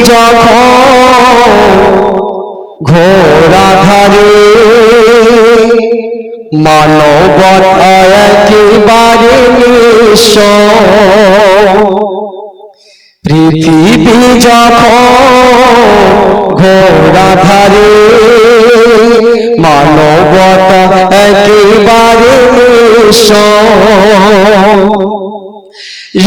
যখন ঘোর আঁধারে মানবতা একেবারে নিঃস্ব। পৃথিবী যখন ঘোর আঁধারে মানবতা একেবারে নিঃস্ব।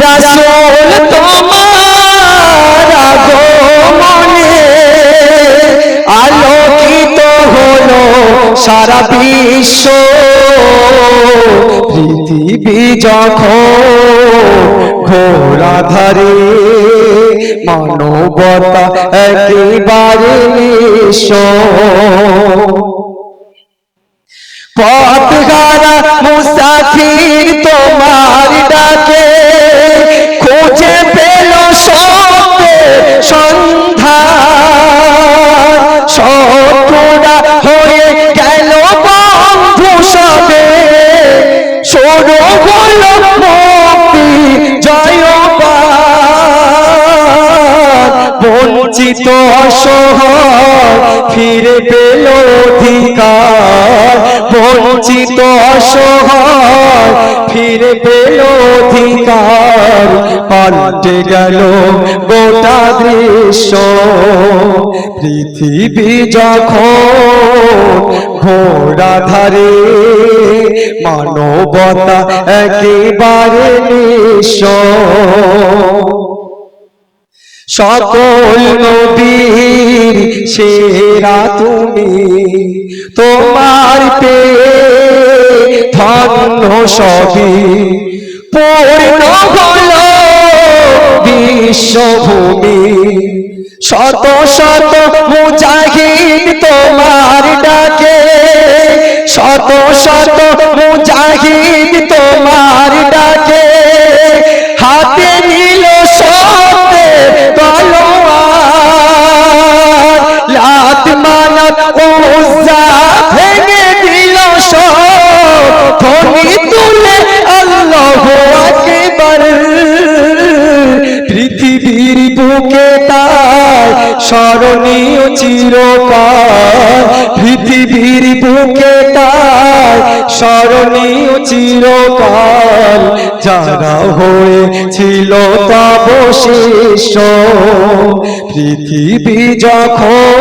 রাসূল তোমার আগমনে আলোকিত হলো সারা বিশ্ব। পৃথিবী যখন ঘোর আঁধারে মানবতা একেবারে নিঃস্ব। পথহারা মুসাফির তোমার ডাকে খুঁজে পেল সত্যের সন্ধান। শত্রুরা হয়ে গেল বন্ধু সবে, শুরু হলো মুক্তি জয়গান। বঞ্চিত অসহায় ফিরে পেল অধিকার। বঞ্চিত অসহায় ফিরে পেল অধিকার। পাল্টে গেল গোটা দৃশ্য। পৃথিবী যখন ঘোর আঁধারে মানবতা একেবারে নিঃস্ব। সকল নবীর সেরা তুমি, তোমার পেয়ে ধন্য সবই। পূর্ণ হলো বিশ্বভূমি। শত শত মুজাহিদ তোমার ডাকে, শত শত মুজাহিদ তোমার ডাকে হাতে নিল সত্যের তলোয়ার। লাত মানত উজ্জা ভেঙে দিল সব, ধ্বনি তুলে আল্লাহু আকবার। পৃথিবীর বুকে তাই স্মরণীয় চিরকাল। পৃথিবীর বুকে তাই স্মরণীয় চিরকাল। যারা হয়েছিল তবশিষ্ট। পৃথিবী যখন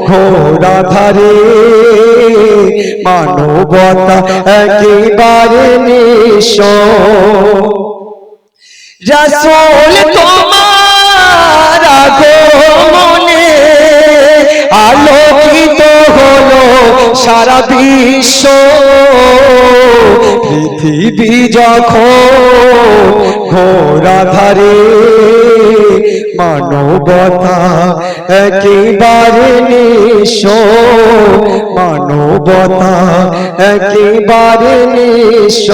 ঘোর আঁধারে মানবতা একেবারে নিঃস্ব। রাসূল তোমার আগমনে আলোকিত হলো সারা বিশ্ব। পৃথিবী যখন ঘোর আঁধারে মানবতা একেবারে নিঃস্ব। মানবতা একেবারে নিঃস্ব।